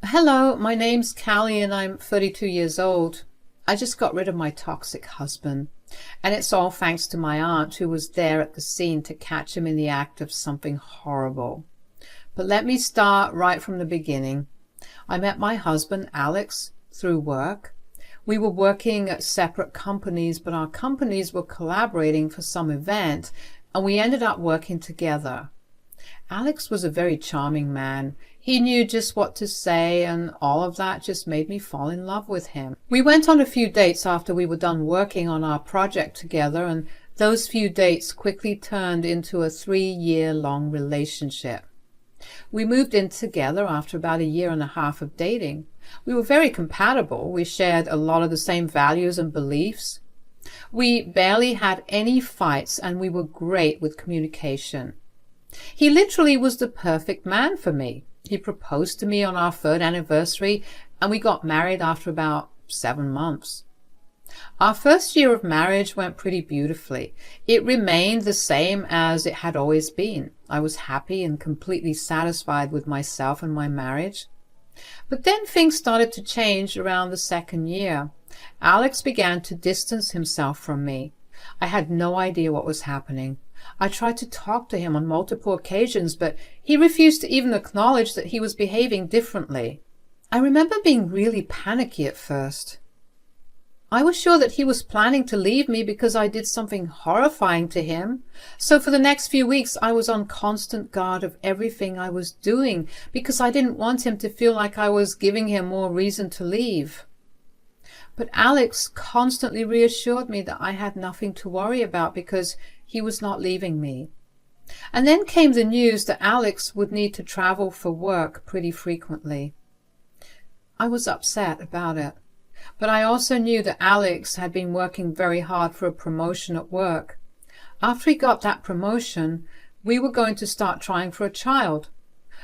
Hello, my name's Callie and I'm 32 years old. I just got rid of my toxic husband, and it's all thanks to my aunt who was there at the scene to catch him in the act of something horrible. But let me start right from the beginning. I met my husband, Alex, through work. We were working at separate companies, but our companies were collaborating for some event, and we ended up working together. Alex was a very charming man. He knew just what to say, and all of that just made me fall in love with him. We went on a few dates after we were done working on our project together, and those few dates quickly turned into a 3-year-long relationship. We moved in together after about a year and a half of dating. We were very compatible. We shared a lot of the same values and beliefs. We barely had any fights, and we were great with communication. He literally was the perfect man for me. He proposed to me on our 3rd anniversary, and we got married after about 7 months. Our first year of marriage went pretty beautifully. It remained the same as it had always been. I was happy and completely satisfied with myself and my marriage. But then things started to change around the 2nd year. Alex began to distance himself from me. I had no idea what was happening. I tried to talk to him on multiple occasions, but he refused to even acknowledge that he was behaving differently. I remember being really panicky at first. I was sure that he was planning to leave me because I did something horrifying to him. So for the next few weeks, I was on constant guard of everything I was doing because I didn't want him to feel like I was giving him more reason to leave. But Alex constantly reassured me that I had nothing to worry about because he was not leaving me. And then came the news that Alex would need to travel for work pretty frequently. I was upset about it, but I also knew that Alex had been working very hard for a promotion at work. After he got that promotion, we were going to start trying for a child.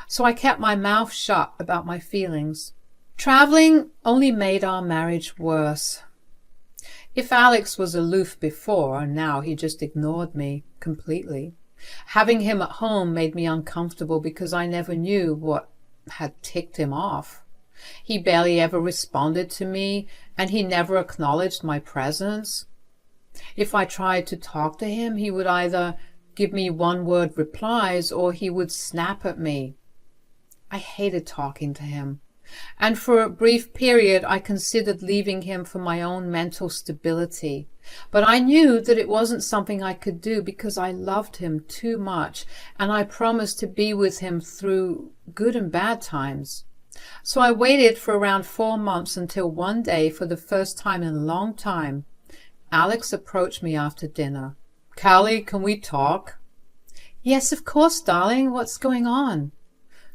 So I kept my mouth shut about my feelings. Traveling only made our marriage worse. If Alex was aloof before, and now he just ignored me completely. Having him at home made me uncomfortable because I never knew what had ticked him off. He barely ever responded to me, and he never acknowledged my presence. If I tried to talk to him, he would either give me one-word replies or he would snap at me. I hated talking to him. And for a brief period I considered leaving him for my own mental stability. But I knew that it wasn't something I could do because I loved him too much, and I promised to be with him through good and bad times. So I waited for around 4 months until one day, for the first time in a long time, Alex approached me after dinner. "Callie, can we talk?" "Yes, of course, darling. What's going on?"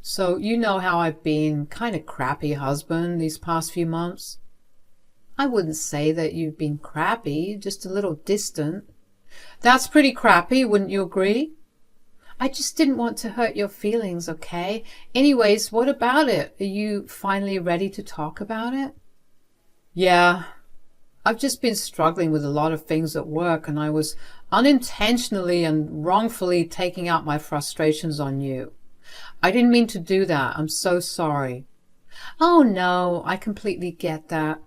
"So you know how I've been kind of crappy husband these past few months." "I wouldn't say that you've been crappy, just a little distant." "That's pretty crappy, wouldn't you agree?" "I just didn't want to hurt your feelings, okay? Anyways, what about it? Are you finally ready to talk about it?" "Yeah, I've just been struggling with a lot of things at work, and I was unintentionally and wrongfully taking out my frustrations on you. I didn't mean to do that. I'm so sorry." "Oh no, I completely get that.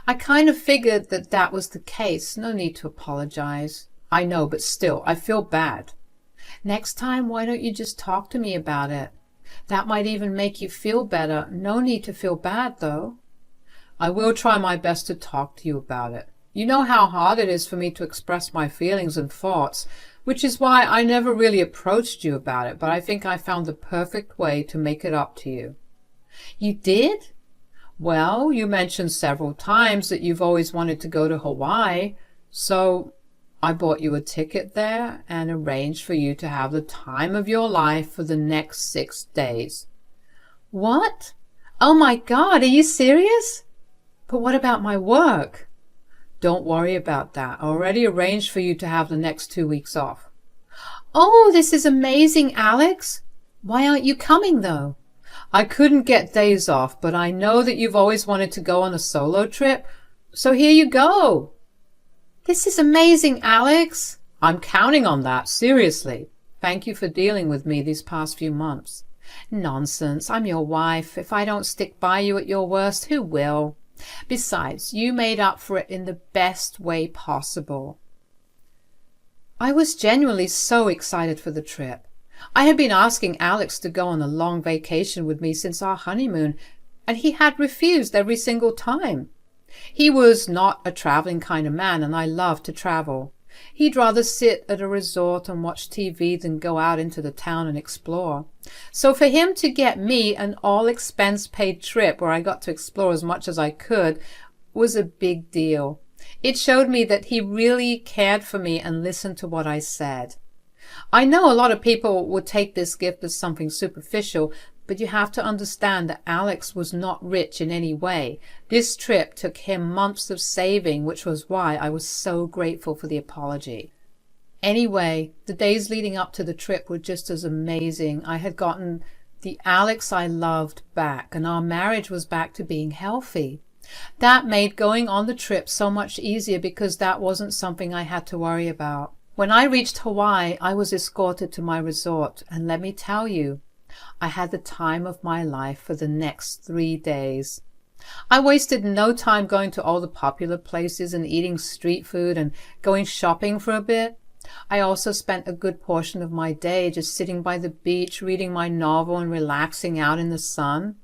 I kind of figured that that was the case. No need to apologize." "I know, but still, I feel bad." "Next time, why don't you just talk to me about it? That might even make you feel better. No need to feel bad, though." "I will try my best to talk to you about it. You know how hard it is for me to express my feelings and thoughts, which is why I never really approached you about it, but I think I found the perfect way to make it up to you." "You did?" "Well, you mentioned several times that you've always wanted to go to Hawaii, so I bought you a ticket there and arranged for you to have the time of your life for the next 6 days." "What? Oh my God, are you serious? But what about my work?" "Don't worry about that. I already arranged for you to have the next 2 weeks off." "Oh, this is amazing, Alex. Why aren't you coming, though?" "I couldn't get days off, but I know that you've always wanted to go on a solo trip, so here you go." "This is amazing, Alex." "I'm counting on that, seriously. Thank you for dealing with me these past few months." Nonsense. I'm your wife. If I don't stick by you at your worst, who will? Besides, you made up for it in the best way possible. I was genuinely so excited for the trip. I had been asking Alex to go on a long vacation with me since our honeymoon, and he had refused every single time. He was not a traveling kind of man, and I love to travel. He'd rather sit at a resort and watch TV than go out into the town and explore. So for him to get me an all-expense-paid trip where I got to explore as much as I could was a big deal. It showed me that he really cared for me and listened to what I said. I know a lot of people would take this gift as something superficial, but you have to understand that Alex was not rich in any way. This trip took him months of saving, which was why I was so grateful for the apology. Anyway, the days leading up to the trip were just as amazing. I had gotten the Alex I loved back, and our marriage was back to being healthy. That made going on the trip so much easier because that wasn't something I had to worry about. When I reached Hawaii, I was escorted to my resort, and let me tell you, I had the time of my life for the next 3 days. I wasted no time going to all the popular places and eating street food and going shopping for a bit. I also spent a good portion of my day just sitting by the beach, reading my novel and relaxing out in the sun.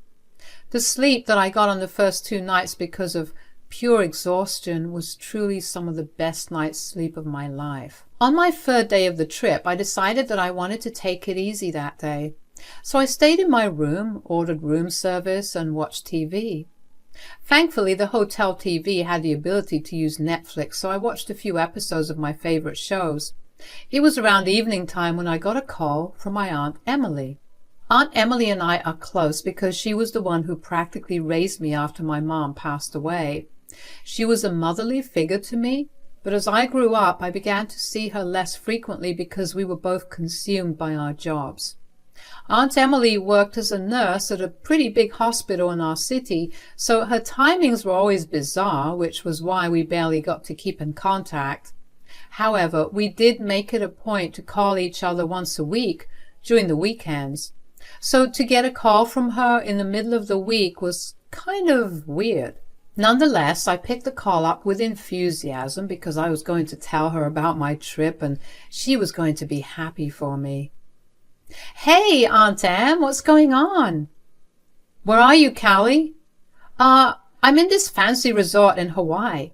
The sleep that I got on the first 2 nights because of pure exhaustion was truly some of the best night's sleep of my life. On my 3rd day of the trip, I decided that I wanted to take it easy that day. So I stayed in my room, ordered room service, and watched TV. Thankfully, the hotel TV had the ability to use Netflix, so I watched a few episodes of my favorite shows. It was around evening time when I got a call from my Aunt Emily. Aunt Emily and I are close because she was the one who practically raised me after my mom passed away. She was a motherly figure to me, but as I grew up, I began to see her less frequently because we were both consumed by our jobs. Aunt Emily worked as a nurse at a pretty big hospital in our city, so her timings were always bizarre, which was why we barely got to keep in contact. However, we did make it a point to call each other once a week during the weekends. So to get a call from her in the middle of the week was kind of weird. Nonetheless, I picked the call up with enthusiasm because I was going to tell her about my trip and she was going to be happy for me. Hey, Aunt Em, what's going on? Where are you, Callie? I'm in this fancy resort in Hawaii.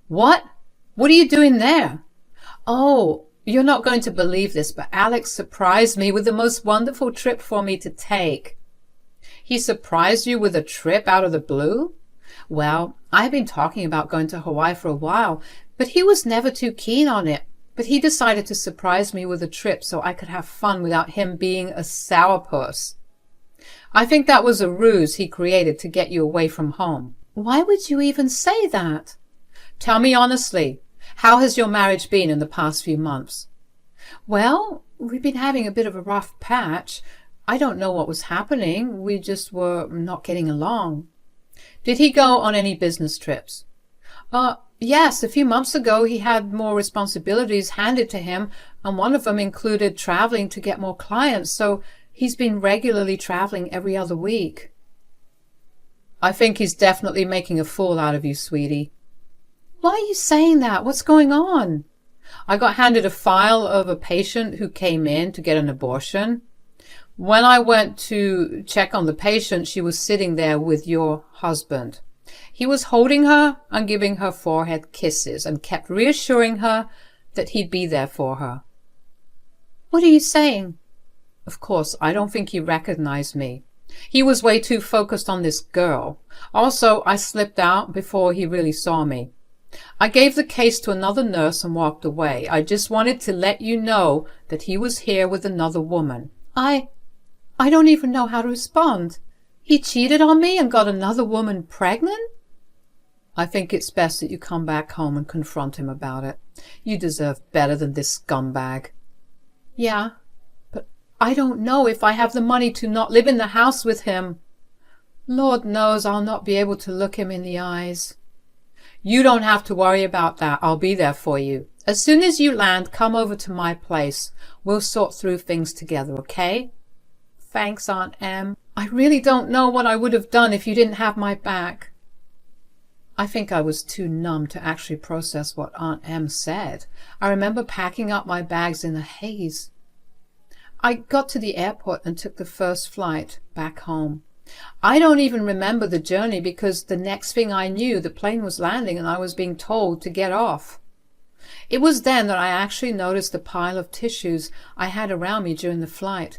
What? What are you doing there? Oh, you're not going to believe this, but Alex surprised me with the most wonderful trip for me to take. He surprised you with a trip out of the blue? Well, I've been talking about going to Hawaii for a while, but he was never too keen on it. But he decided to surprise me with a trip so I could have fun without him being a sourpuss. I think that was a ruse he created to get you away from home. Why would you even say that? Tell me honestly, how has your marriage been in the past few months? Well, we've been having a bit of a rough patch. I don't know what was happening. We just were not getting along. Did he go on any business trips? Yes, a few months ago he had more responsibilities handed to him, and one of them included traveling to get more clients, so he's been regularly traveling every other week. I think he's definitely making a fool out of you, sweetie. Why are you saying that? What's going on? I got handed a file of a patient who came in to get an abortion. When I went to check on the patient, she was sitting there with your husband. He was holding her and giving her forehead kisses and kept reassuring her that he'd be there for her. What are you saying? Of course, I don't think he recognized me. He was way too focused on this girl. Also, I slipped out before he really saw me. I gave the case to another nurse and walked away. I just wanted to let you know that he was here with another woman. I don't even know how to respond. He cheated on me and got another woman pregnant? I think it's best that you come back home and confront him about it. You deserve better than this scumbag. Yeah, but I don't know if I have the money to not live in the house with him. Lord knows I'll not be able to look him in the eyes. You don't have to worry about that. I'll be there for you. As soon as you land, come over to my place. We'll sort through things together, okay? Thanks, Aunt Em. I really don't know what I would have done if you didn't have my back. I think I was too numb to actually process what Aunt Em said. I remember packing up my bags in a haze. I got to the airport and took the first flight back home. I don't even remember the journey because the next thing I knew, the plane was landing and I was being told to get off. It was then that I actually noticed the pile of tissues I had around me during the flight.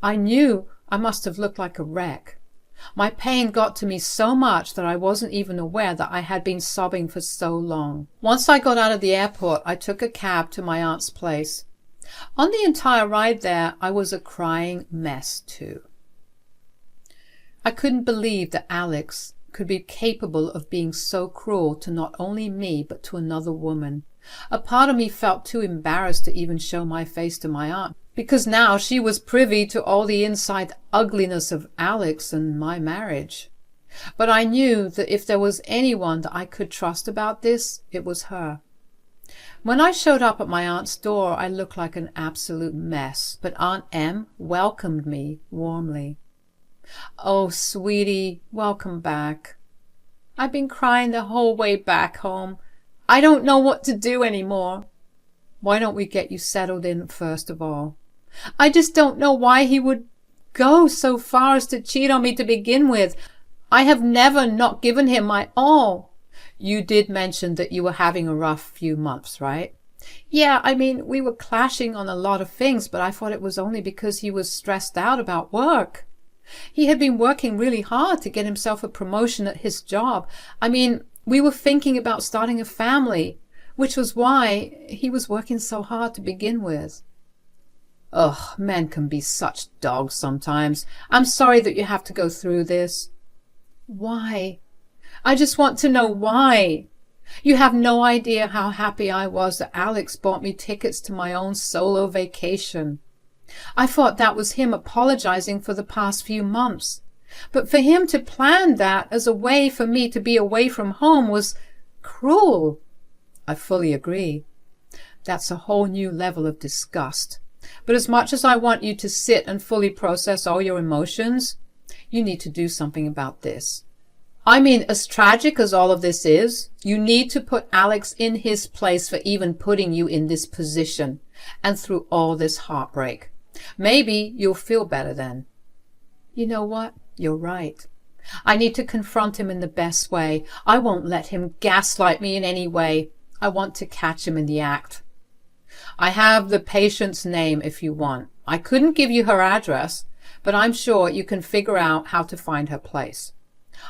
I knew I must have looked like a wreck. My pain got to me so much that I wasn't even aware that I had been sobbing for so long. Once I got out of the airport, I took a cab to my aunt's place. On the entire ride there, I was a crying mess too. I couldn't believe that Alex could be capable of being so cruel to not only me but to another woman. A part of me felt too embarrassed to even show my face to my aunt, because now she was privy to all the inside ugliness of Alex and my marriage. But I knew that if there was anyone that I could trust about this, it was her. When I showed up at my aunt's door, I looked like an absolute mess, but Aunt Em welcomed me warmly. "Oh, sweetie, welcome back. I've been crying the whole way back home. I don't know what to do anymore." "Why don't we get you settled in first of all?" "I just don't know why he would go so far as to cheat on me to begin with. I have never not given him my all." "You did mention that you were having a rough few months, right?" "Yeah, I mean, we were clashing on a lot of things, but I thought it was only because he was stressed out about work. He had been working really hard to get himself a promotion at his job. I mean, we were thinking about starting a family, which was why he was working so hard to begin with." "Ugh, men can be such dogs sometimes. I'm sorry that you have to go through this." "Why? I just want to know why. You have no idea how happy I was that Alex bought me tickets to my own solo vacation. I thought that was him apologizing for the past few months. But for him to plan that as a way for me to be away from home was cruel." "I fully agree. That's a whole new level of disgust. But as much as I want you to sit and fully process all your emotions, you need to do something about this. I mean, as tragic as all of this is, you need to put Alex in his place for even putting you in this position and through all this heartbreak. Maybe you'll feel better then." "You know what? You're right. I need to confront him in the best way. I won't let him gaslight me in any way. I want to catch him in the act. I have the patient's name if you want. I couldn't give you her address, but I'm sure you can figure out how to find her place.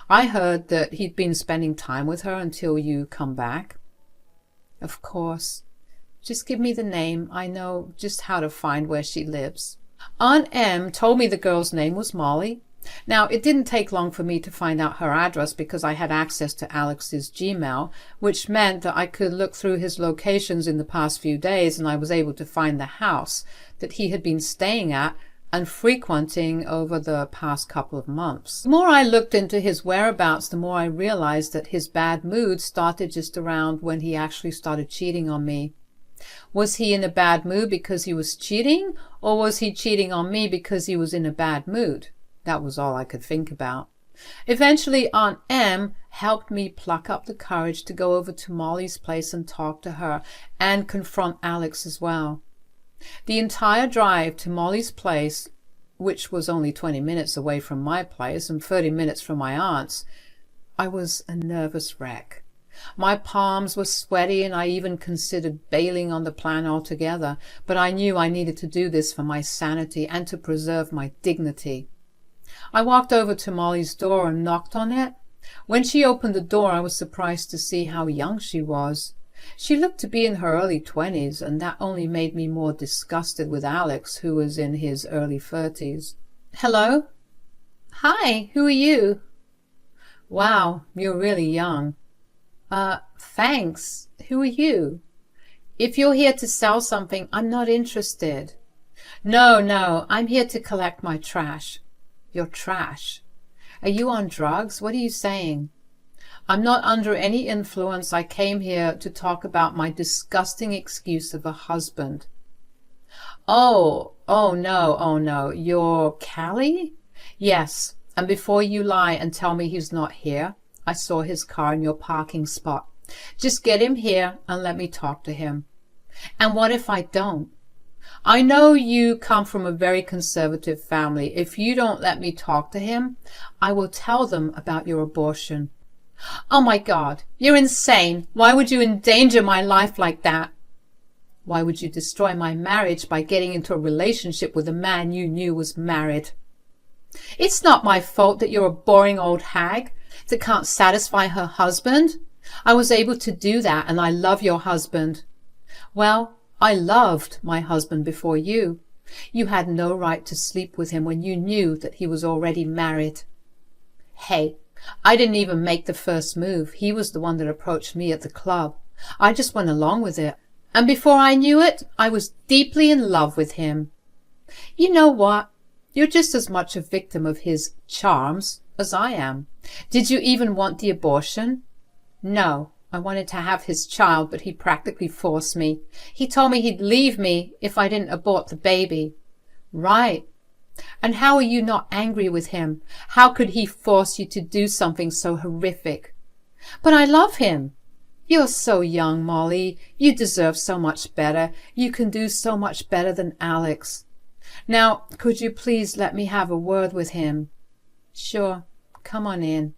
I heard that he'd been spending time with her until you come back." "Of course. Just give me the name. I know just how to find where she lives." Aunt Em told me the girl's name was Molly. Now, it didn't take long for me to find out her address because I had access to Alex's Gmail, which meant that I could look through his locations in the past few days, and I was able to find the house that he had been staying at and frequenting over the past couple of months. The more I looked into his whereabouts, the more I realized that his bad mood started just around when he actually started cheating on me. Was he in a bad mood because he was cheating, or was he cheating on me because he was in a bad mood? That was all I could think about. Eventually, Aunt Em helped me pluck up the courage to go over to Molly's place and talk to her and confront Alex as well. The entire drive to Molly's place, which was only 20 minutes away from my place and 30 minutes from my aunt's, I was a nervous wreck. My palms were sweaty and I even considered bailing on the plan altogether, but I knew I needed to do this for my sanity and to preserve my dignity. I walked over to Molly's door and knocked on it. When she opened the door, I was surprised to see how young she was. She looked to be in her early 20s, and that only made me more disgusted with Alex, who was in his early 30s. "Hello?" "Hi, who are you?" "Wow, you're really young." Thanks. Who are you?" "If you're here to sell something, I'm not interested." No, I'm here to collect my trash." "Your trash? Are you on drugs? What are you saying?" "I'm not under any influence. I came here to talk about my disgusting excuse of a husband." Oh, Oh no, oh no, you're Callie? Yes, and before you lie and tell me he's not here, I saw his car in your parking spot. Just get him here and let me talk to him. And what if I don't? I know you come from a very conservative family. If you don't let me talk to him, I will tell them about your abortion. Oh my God, you're insane. Why would you endanger my life like that? Why would you destroy my marriage by getting into a relationship with a man you knew was married? It's not my fault that you're a boring old hag that can't satisfy her husband. I was able to do that, and I love your husband. Well, I loved my husband before you. You had no right to sleep with him when you knew that he was already married. Hey, I didn't even make the first move. He was the one that approached me at the club. I just went along with it. And before I knew it, I was deeply in love with him. You know what? You're just as much a victim of his charms as I am. Did you even want the abortion? No, I wanted to have his child, but he practically forced me. He told me he'd leave me if I didn't abort the baby. Right. And how are you not angry with him? How could he force you to do something so horrific? But I love him. You're so young, Molly. You deserve so much better. You can do so much better than Alex. Now, could you please let me have a word with him? Sure. Come on in.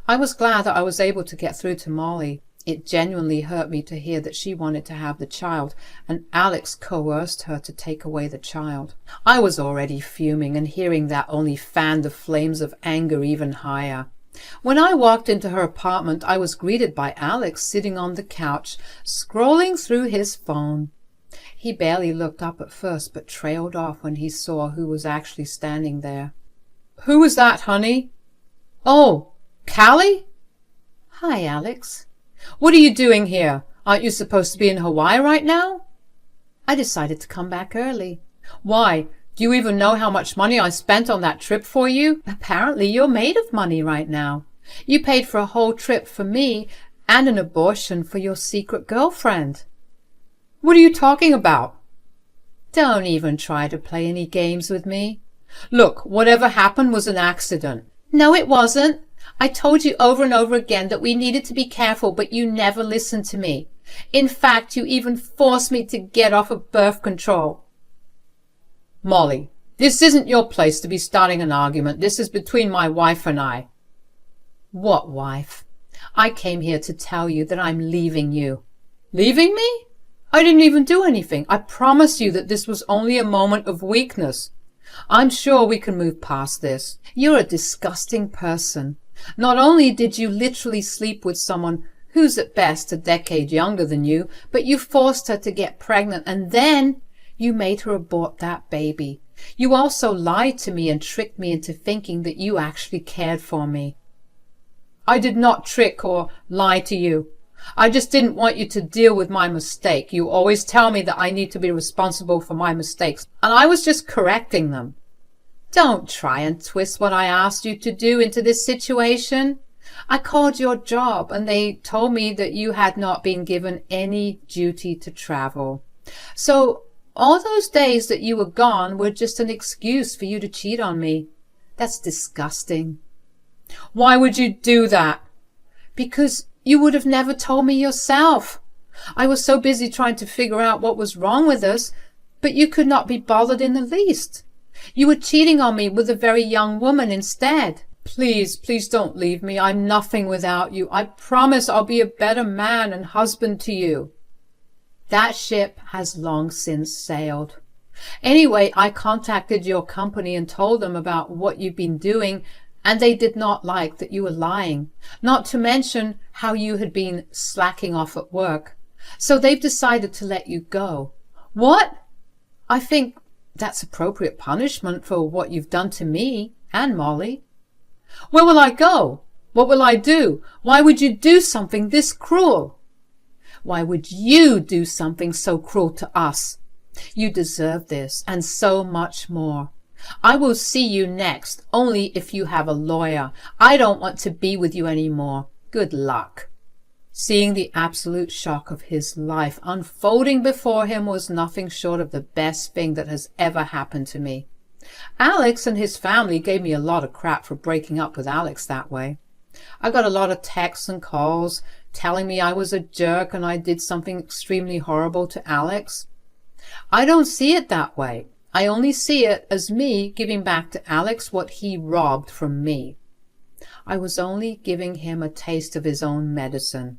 I was glad that I was able to get through to Molly. It genuinely hurt me to hear that she wanted to have the child, and Alex coerced her to take away the child. I was already fuming, and hearing that only fanned the flames of anger even higher. When I walked into her apartment, I was greeted by Alex sitting on the couch, scrolling through his phone. He barely looked up at first, but trailed off when he saw who was actually standing there. Who was that, honey? Oh, Callie? Hi, Alex. What are you doing here? Aren't you supposed to be in Hawaii right now? I decided to come back early. Why? Do you even know how much money I spent on that trip for you? Apparently you're made of money right now. You paid for a whole trip for me and an abortion for your secret girlfriend. What are you talking about? Don't even try to play any games with me. Look, whatever happened was an accident. No, it wasn't. I told you over and over again that we needed to be careful, but you never listened to me. In fact, you even forced me to get off of birth control. Molly, this isn't your place to be starting an argument. This is between my wife and I. What wife? I came here to tell you that I'm leaving you. Leaving me? I didn't even do anything. I promise you that this was only a moment of weakness. I'm sure we can move past this. You're a disgusting person. Not only did you literally sleep with someone who's at best a decade younger than you, but you forced her to get pregnant, and then you made her abort that baby. You also lied to me and tricked me into thinking that you actually cared for me. I did not trick or lie to you. I just didn't want you to deal with my mistake. You always tell me that I need to be responsible for my mistakes, and I was just correcting them. Don't try and twist what I asked you to do into this situation. I called your job, and they told me that you had not been given any duty to travel. So all those days that you were gone were just an excuse for you to cheat on me. That's disgusting. Why would you do that? Because you would have never told me yourself. I was so busy trying to figure out what was wrong with us, but you could not be bothered in the least. You were cheating on me with a very young woman instead. Please, please don't leave me. I'm nothing without you. I promise I'll be a better man and husband to you. That ship has long since sailed. Anyway, I contacted your company and told them about what you've been doing, and they did not like that you were lying, not to mention how you had been slacking off at work. So they've decided to let you go. What? I think that's appropriate punishment for what you've done to me and Molly. Where will I go? What will I do? Why would you do something this cruel? Why would you do something so cruel to us? You deserve this and so much more. I will see you next, only if you have a lawyer. I don't want to be with you anymore. Good luck. Seeing the absolute shock of his life unfolding before him was nothing short of the best thing that has ever happened to me. Alex and his family gave me a lot of crap for breaking up with Alex that way. I got a lot of texts and calls telling me I was a jerk and I did something extremely horrible to Alex. I don't see it that way. I only see it as me giving back to Alex what he robbed from me. I was only giving him a taste of his own medicine.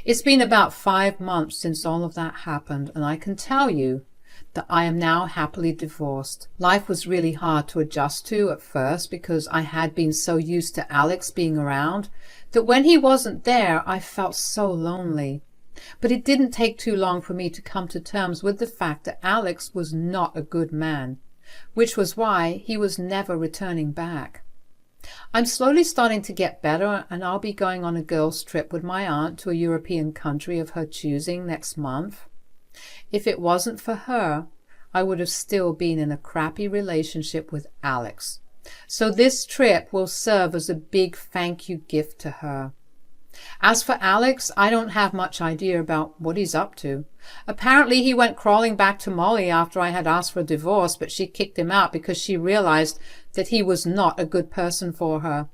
It's been about 5 months since all of that happened, and I can tell you that I am now happily divorced. Life was really hard to adjust to at first because I had been so used to Alex being around that when he wasn't there, I felt so lonely. But it didn't take too long for me to come to terms with the fact that Alex was not a good man, which was why he was never returning back. I'm slowly starting to get better, and I'll be going on a girls' trip with my aunt to a European country of her choosing next month. If it wasn't for her, I would have still been in a crappy relationship with Alex. So this trip will serve as a big thank you gift to her. As for Alex, I don't have much idea about what he's up to. Apparently he went crawling back to Molly after I had asked for a divorce, but she kicked him out because she realized that he was not a good person for her.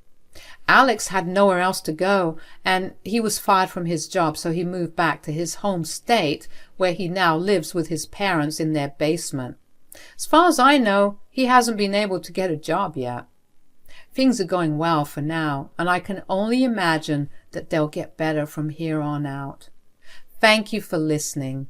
Alex had nowhere else to go, and he was fired from his job, so he moved back to his home state, where he now lives with his parents in their basement. As far as I know, he hasn't been able to get a job yet. Things are going well for now, and I can only imagine that they'll get better from here on out. Thank you for listening.